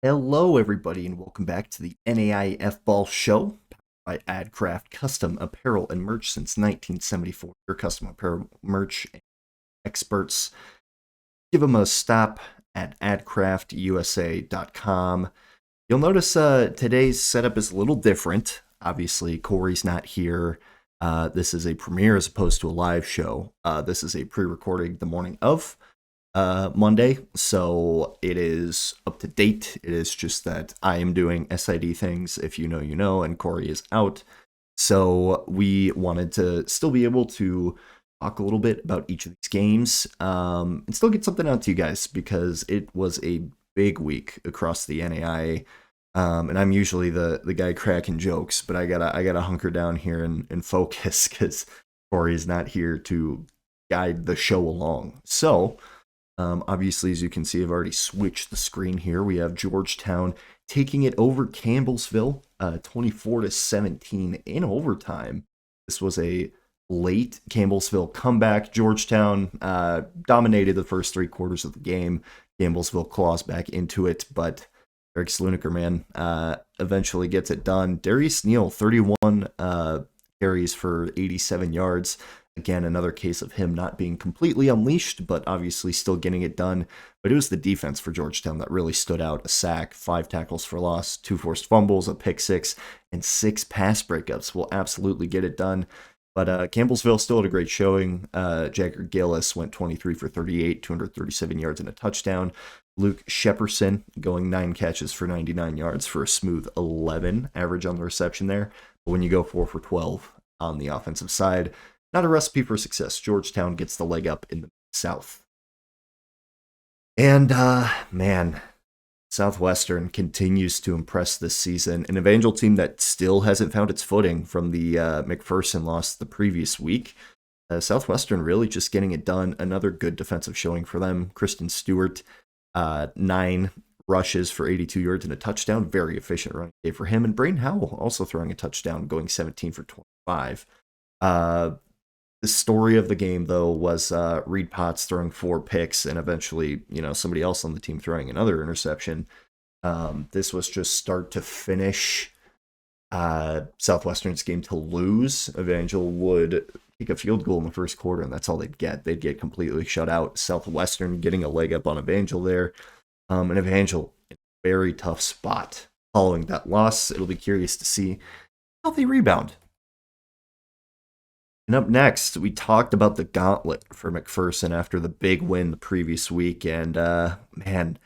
Hello, everybody, and welcome back to the NAIFBALL show by AdCraft Custom Apparel and Merch since 1974. Your custom apparel merch experts. Give them a stop at adcraftusa.com. You'll notice today's setup is a little different. Obviously, Corey's not here. This is a premiere as opposed to a live show. This is a pre-recording the morning of Monday, so it is up to date. It is just that I am doing SID things, if you know, you know, and Corey is out. So we wanted to still be able to talk a little bit about each of these games and still get something out to you guys because it was a big week across the NAIA. And I'm usually the guy cracking jokes, but I gotta hunker down here and focus because Corey's not here to guide the show along. So obviously, as you can see, I've already switched the screen here. We have Georgetown taking it over Campbellsville, 24-17 in overtime. This was a late Campbellsville comeback. Georgetown dominated the first 3 quarters of the game. Campbellsville claws back into it, but Eric Sluniker, man, eventually gets it done. Darius Neal, 31 carries for 87 yards. Again, another case of him not being completely unleashed, but obviously still getting it done. But it was the defense for Georgetown that really stood out. A sack, 5 tackles for loss, 2 forced fumbles, a pick 6, and 6 pass breakups will absolutely get it done. But Campbellsville still had a great showing. Jagger Gillis went 23 for 38, 237 yards and a touchdown. Luke Shepperson going 9 catches for 99 yards for a smooth 11 average on the reception there. But when you go 4 for 12 on the offensive side, not a recipe for success. Georgetown gets the leg up in the South. And, man, Southwestern continues to impress this season. An Evangel team that still hasn't found its footing from the McPherson loss the previous week. Southwestern really just getting it done. Another good defensive showing for them. Kristen Stewart, 9 rushes for 82 yards and a touchdown. Very efficient running day for him. And Brain Howell also throwing a touchdown, going 17 for 25. The story of the game, though, was Reed Potts throwing 4 picks and eventually, somebody else on the team throwing another interception. This was just start to finish Southwestern's game to lose. Evangel would kick a field goal in the first quarter, and that's all they'd get. They'd get completely shut out. Southwestern getting a leg up on Evangel there. And Evangel in a very tough spot following that loss. It'll be curious to see how they rebound. And up next, we talked about the gauntlet for McPherson after the big win the previous week. And man,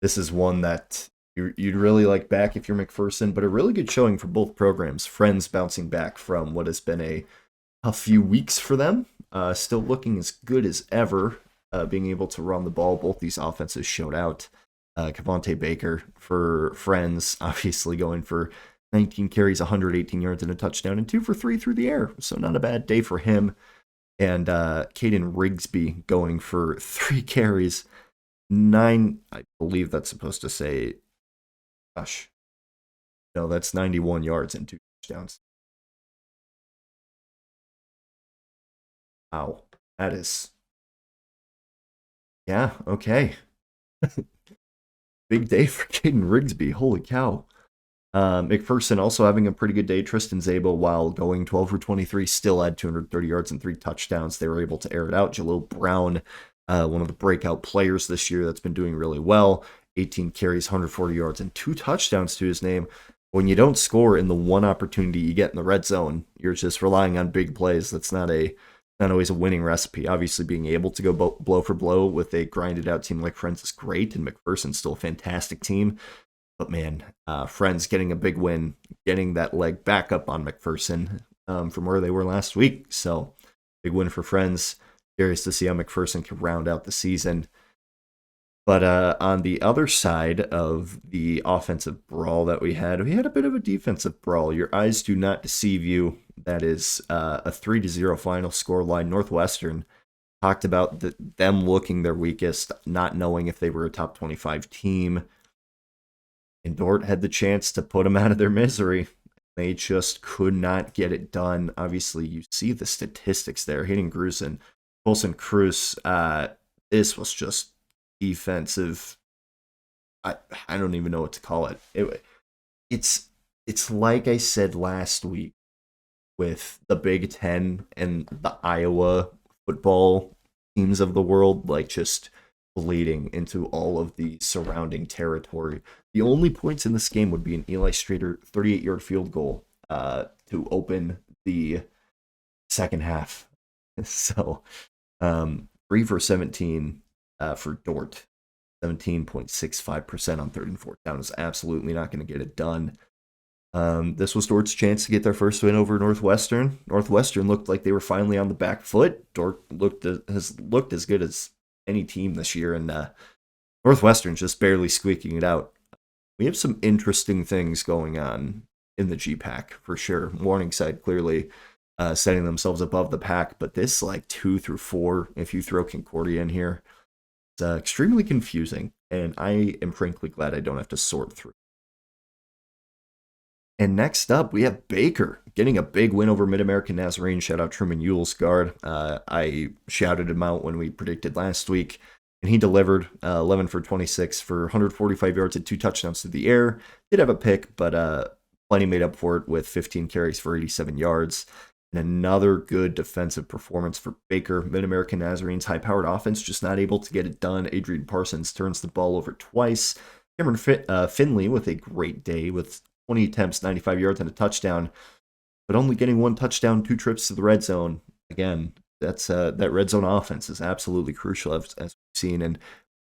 this is one that you'd really like back if you're McPherson, but a really good showing for both programs. Friends bouncing back from what has been a few weeks for them. Still looking as good as ever, being able to run the ball. Both these offenses showed out. Cavante Baker for Friends, obviously going for 19 carries, 118 yards, and a touchdown, and 2 for 3 through the air. So not a bad day for him. And Caden Rigsby going for 3 carries, 9, I believe that's supposed to say, gosh, no, that's 91 yards and 2 touchdowns. Wow, that is, yeah, okay. Big day for Caden Rigsby, holy cow. McPherson also having a pretty good day. Tristan Zabel, while going 12 for 23, still had 230 yards and 3 touchdowns. They were able to air it out. Jalil Brown, one of the breakout players this year that's been doing really well. 18 carries, 140 yards, and 2 touchdowns to his name. When you don't score in the one opportunity you get in the red zone, you're just relying on big plays. That's not always a winning recipe. Obviously, being able to go blow for blow with a grinded out team like Friends is great, and McPherson's still a fantastic team. But man, Friends getting a big win, getting that leg back up on McPherson from where they were last week. So big win for Friends. Curious to see how McPherson can round out the season. But on the other side of the offensive brawl that we had a bit of a defensive brawl. Your eyes do not deceive you. That is a 3-0 final score line. Northwestern talked about them looking their weakest, not knowing if they were a top 25 team. And Dort had the chance to put them out of their misery. They just could not get it done. Obviously, you see the statistics there. Hayden Grusin, Colson Cruz. This was just defensive I I don't even know what to call it. It's it's like I said last week with the Big Ten and the Iowa football teams of the world, like just bleeding into all of the surrounding territory. The only points in this game would be an Eli Strader 38-yard field goal to open the second half. So 3 for 17 for Dort. 17.65% on third and fourth down is absolutely not going to get it done. This was Dort's chance to get their first win over Northwestern. Northwestern looked like they were finally on the back foot. Dort has looked as good as any team this year, and Northwestern's just barely squeaking it out. We have some interesting things going on in the GPAC for sure. Morningside clearly setting themselves above the pack, but this like 2 through 4, if you throw Concordia in here, it's extremely confusing, and I am frankly glad I don't have to sort through. And next up, we have Baker getting a big win over MidAmerican Nazarene. Shout out Truman Yulesgard. I shouted him out when we predicted last week, and he delivered 11 for 26 for 145 yards and 2 touchdowns through the air. Did have a pick, but plenty made up for it with 15 carries for 87 yards. And another good defensive performance for Baker. MidAmerican Nazarene's high-powered offense just not able to get it done. Adrian Parsons turns the ball over twice. Cameron Finley with a great day with 20 attempts, 95 yards, and a touchdown, but only getting 1 touchdown, 2 trips to the red zone. Again, that red zone offense is absolutely crucial, as we've seen. And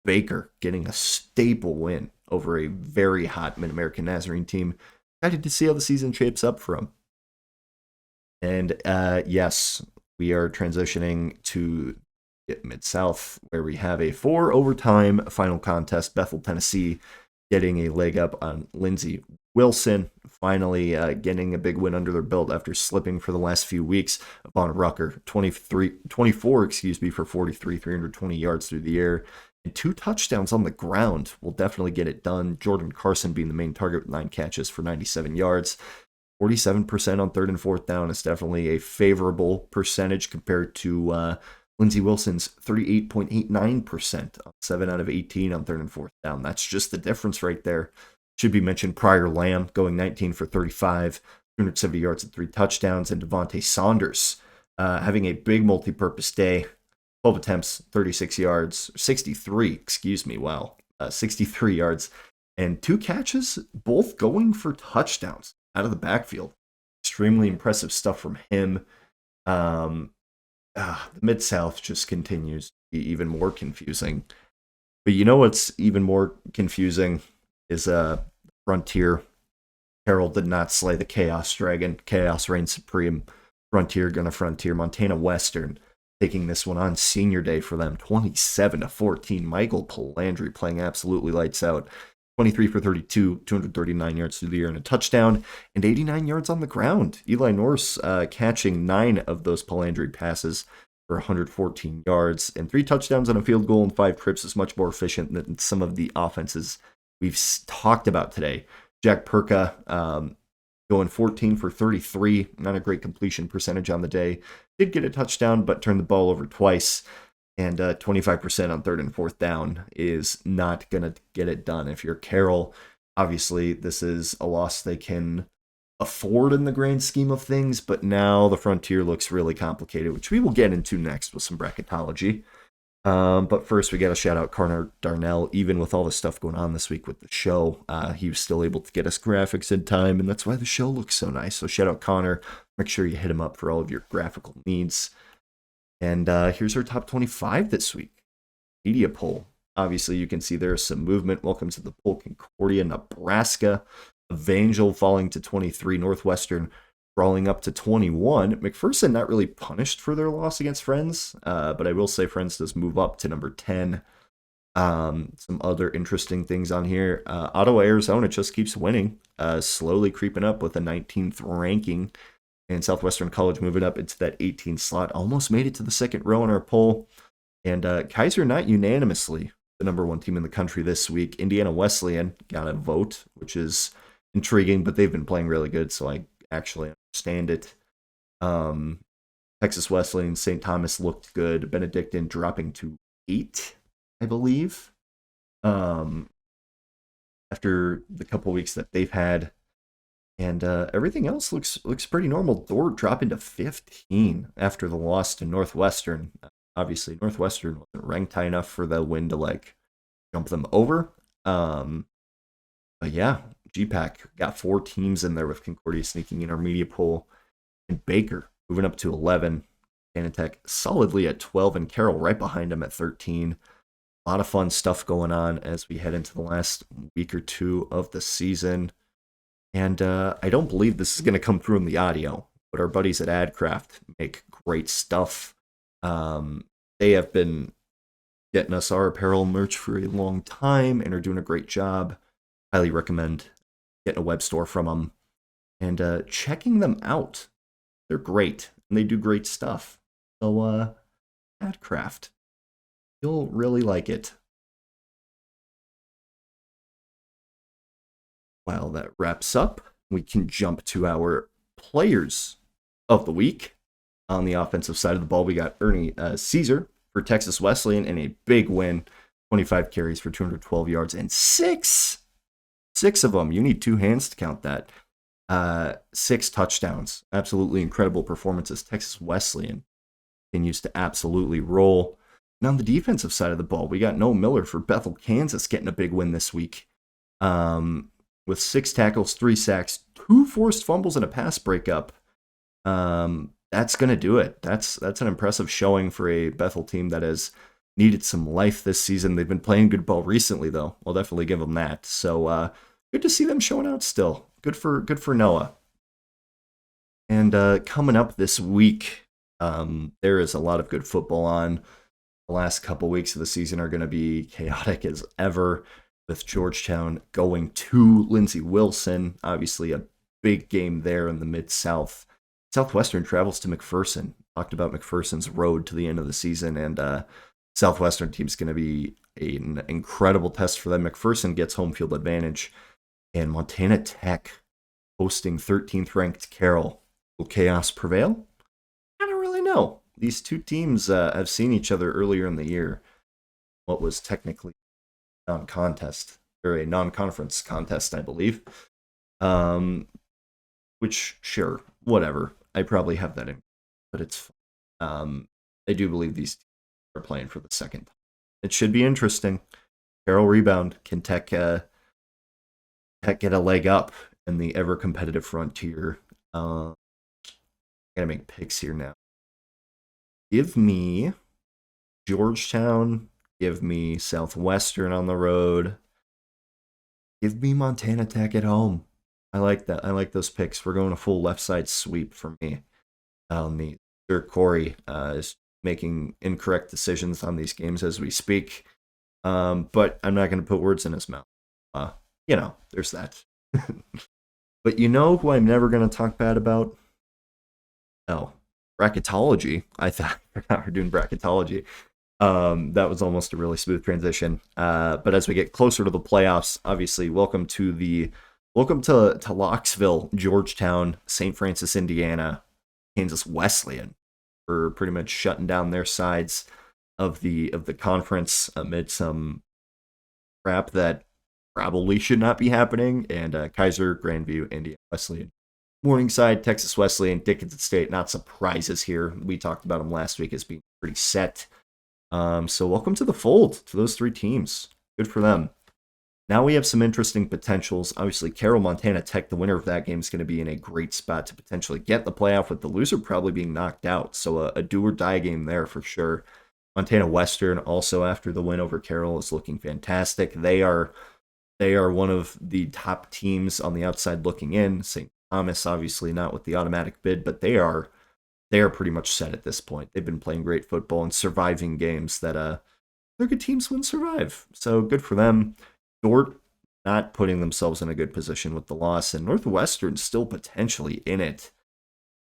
Baker getting a staple win over a very hot MidAmerican Nazarene team. Excited to see how the season shapes up for him. And yes, we are transitioning to Mid-South, where we have a 4 overtime final contest. Bethel, Tennessee, getting a leg up on Lindsay Wilson, finally getting a big win under their belt after slipping for the last few weeks. Von Rucker, 24 for 43, 320 yards through the air, and 2 touchdowns on the ground will definitely get it done. Jordan Carson being the main target with 9 catches for 97 yards. 47% on third and fourth down is definitely a favorable percentage compared to Lindsay Wilson's 38.89% on 7 out of 18 on third and fourth down. That's just the difference right there. Should be mentioned Pryor Lamb going 19 for 35, 270 yards and 3 touchdowns, and Devontae Saunders having a big multi-purpose day. 12 attempts, 36 yards, 63 yards, and 2 catches, both going for touchdowns out of the backfield. Extremely impressive stuff from him. The Mid-South just continues to be even more confusing. But you know what's even more confusing is Frontier. Carroll did not slay the Chaos Dragon. Chaos reigns supreme. Frontier gonna frontier. Montana Western taking this one on senior day for them. 27-14. Michael Palandri playing absolutely lights out. 23 for 32, 239 yards through the air and a touchdown, and 89 yards on the ground. Eli Norse catching 9 of those Palandri passes for 114 yards, and 3 touchdowns and a field goal and 5 trips is much more efficient than some of the offenses we've talked about today. Jack Perka going 14 for 33, not a great completion percentage on the day. Did get a touchdown, but turned the ball over twice. And 25% on third and fourth down is not going to get it done. If you're Carroll, obviously this is a loss they can afford in the grand scheme of things, but now the Frontier looks really complicated, which we will get into next with some bracketology. But first, we got to shout out Connor Darnell. Even with all the stuff going on this week with the show, he was still able to get us graphics in time, and that's why the show looks so nice. So shout out Connor. Make sure you hit him up for all of your graphical needs. And here's our top 25 this week. Media poll. Obviously, you can see there's some movement. Welcome to the poll. Concordia, Nebraska. Evangel falling to 23. Northwestern crawling up to 21. McPherson not really punished for their loss against Friends, but I will say Friends does move up to number 10. Some other interesting things on here. Ottawa, Arizona just keeps winning, slowly creeping up with a 19th ranking. And Southwestern College moving up into that 18 slot. Almost made it to the second row in our poll. And Kaiser not unanimously the number 1 team in the country this week. Indiana Wesleyan got a vote, which is intriguing, but they've been playing really good, so I actually understand it. Texas Wesleyan, St. Thomas looked good. Benedictine dropping to 8, I believe. after the couple weeks that they've had. And everything else looks pretty normal. Dort dropping to 15 after the loss to Northwestern. Obviously, Northwestern wasn't ranked high enough for the win to like jump them over. But yeah, GPAC got 4 teams in there with Concordia sneaking in our media poll, and Baker moving up to 11. Anatech solidly at 12, and Carroll right behind him at 13. A lot of fun stuff going on as we head into the last week or two of the season. And I don't believe this is going to come through in the audio, but our buddies at AdCraft make great stuff. They have been getting us our apparel merch for a long time and are doing a great job. Highly recommend getting a web store from them and checking them out. They're great, and they do great stuff. So, AdCraft, you'll really like it. While that wraps up, we can jump to our players of the week. On the offensive side of the ball, we got Ernie Caesar for Texas Wesleyan in a big win. 25 carries for 212 yards and six of them. You need 2 hands to count that. 6 touchdowns. Absolutely incredible performances. Texas Wesleyan continues to absolutely roll. And on the defensive side of the ball, we got Noah Miller for Bethel, Kansas, getting a big win this week. With 6 tackles, 3 sacks, 2 forced fumbles, and a pass breakup. That's going to do it. That's an impressive showing for a Bethel team that has needed some life this season. They've been playing good ball recently, though. I'll definitely give them that. So good to see them showing out still. Good for Noah. And coming up this week, there is a lot of good football on. The last couple weeks of the season are going to be chaotic as ever, with Georgetown going to Lindsay Wilson. Obviously, a big game there in the Mid-South. Southwestern travels to McPherson. Talked about McPherson's road to the end of the season, and Southwestern team's going to be an incredible test for them. McPherson gets home field advantage, and Montana Tech hosting 13th ranked Carroll. Will chaos prevail? I don't really know. These two teams have seen each other earlier in the year. What was technically non-contest, or a non-conference contest, I believe. Which, sure, whatever. I probably have that in, but it's I do believe these teams are playing for the second time. It should be interesting. Carroll rebound. Can Tech get a leg up in the ever-competitive frontier? I gotta make picks here now. Give me Georgetown. Give me Southwestern on the road. Give me Montana Tech at home. I like that. I like those picks. We're going a full left side sweep for me. Sir Corey is making incorrect decisions on these games as we speak. But I'm not going to put words in his mouth. There's that. But you know who I'm never going to talk bad about? Oh, Bracketology. I thought we're doing Bracketology. That was almost a really smooth transition. But as we get closer to the playoffs, obviously, welcome to Locksville, Georgetown, St. Francis, Indiana, Kansas Wesleyan for pretty much shutting down their sides of the conference amid some crap that probably should not be happening. And Kaiser, Grandview, Indiana Wesleyan, Morningside, Texas Wesleyan, Dickinson State. Not surprises here. We talked about them last week as being pretty set. So welcome to the fold to those 3 teams. Good for them. Now we have some interesting potentials. Obviously, Carroll, Montana Tech, the winner of that game, is going to be in a great spot to potentially get the playoff, with the loser probably being knocked out. So a do-or-die game there for sure. Montana Western, also after the win over Carroll, is looking fantastic. They are one of the top teams on the outside looking in. St. Thomas, obviously not with the automatic bid, but they are pretty much set at this point. They've been playing great football and surviving games that their good teams wouldn't survive. So good for them. Dort not putting themselves in a good position with the loss, and Northwestern still potentially in it.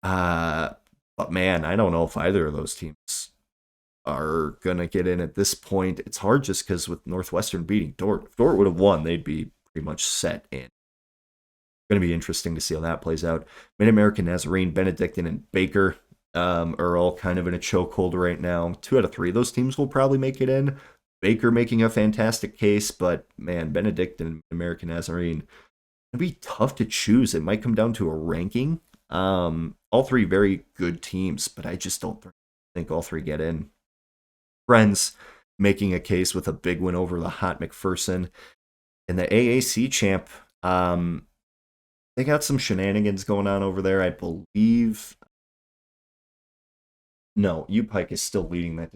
But man, I don't know if either of those teams are going to get in at this point. It's hard just because with Northwestern beating Dort, if Dort would have won, they'd be pretty much set in. Going to be interesting to see how that plays out. MidAmerican, Nazarene, Benedictine, and Baker are all kind of in a chokehold right now. 2 out of 3 of those teams will probably make it in. Baker making a fantastic case, but man, Benedict and American Nazarene, it'd be tough to choose. It might come down to a ranking. All three very good teams, but I just don't think all three get in. Friends making a case with a big win over the hot McPherson. And the AAC champ, they got some shenanigans going on over there, I believe. No, U Pike is still leading that,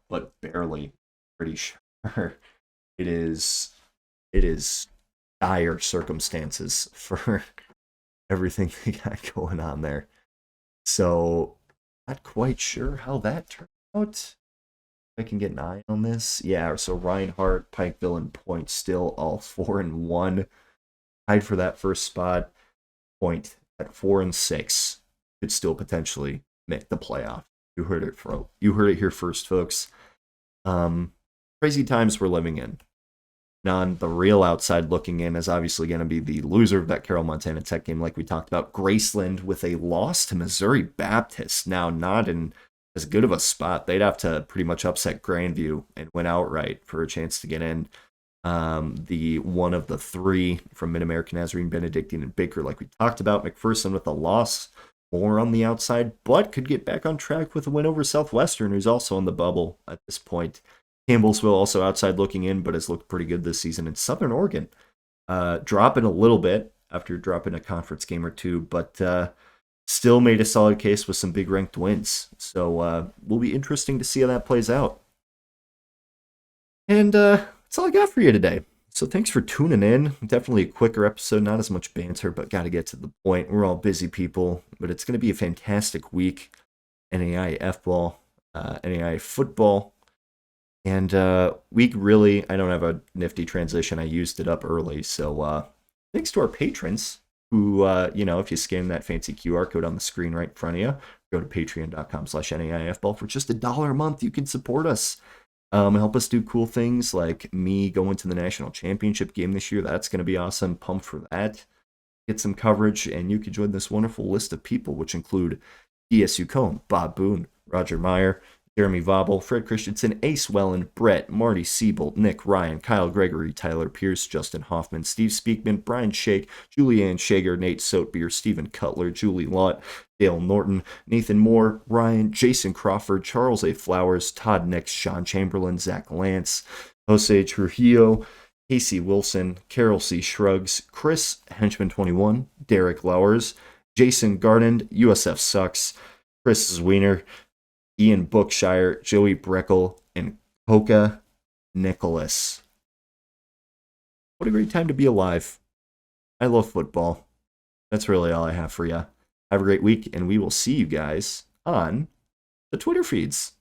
but barely. Pretty sure it is. It is dire circumstances for everything they got going on there. So, not quite sure how that turned out. I can get an eye on this. Yeah, so Reinhardt, Pikeville, and Point still all 4-1. Tied for that first spot. Point at 4-6 could still potentially make the playoff. You heard it here first, folks. Crazy times we're living in. Now, on the real outside looking in is obviously going to be the loser of that Carroll Montana Tech game, like we talked about. Graceland with a loss to Missouri Baptist. Now, not in as good of a spot. They'd have to pretty much upset Grandview and win outright for a chance to get in. The one of the three from MidAmerican, Nazarene, Benedictine, and Baker, like we talked about. McPherson with a loss, more on the outside, but could get back on track with a win over Southwestern, who's also on the bubble at this point. Campbellsville also outside looking in, but has looked pretty good this season. And Southern Oregon dropping a little bit after dropping a conference game or two, but still made a solid case with some big ranked wins. So will be interesting to see how that plays out. And that's all I got for you today. So thanks for tuning in. Definitely a quicker episode, not as much banter, but got to get to the point. We're all busy people, but it's going to be a fantastic week. NAIAFBALL, NAIA football. And week really, I don't have a nifty transition. I used it up early. So thanks to our patrons who, if you scan that fancy QR code on the screen right in front of you, go to patreon.com/NAIFBall. For just $1 a month, you can support us. Help us do cool things like me going to the national championship game this year. That's going to be awesome. Pumped for that. Get some coverage, and you can join this wonderful list of people, which include DSU Cohn, Bob Boone, Roger Meyer, Jeremy Vobble, Fred Christensen, Ace Wellen, Brett, Marty Siebold, Nick Ryan, Kyle Gregory, Tyler Pierce, Justin Hoffman, Steve Speakman, Brian Shake, Julianne Shager, Nate Soatbeer, Stephen Cutler, Julie Lott, Dale Norton, Nathan Moore, Ryan, Jason Crawford, Charles A. Flowers, Todd Nix, Sean Chamberlain, Zach Lance, Jose Trujillo, Casey Wilson, Carol C. Shrugs, Chris Henchman21, Derek Lowers, Jason Garden, USF Sucks, Chris Zwiener, Ian Bookshire, Joey Breckel, and Coca Nicholas. What a great time to be alive. I love football. That's really all I have for you. Have a great week, and we will see you guys on the Twitter feeds.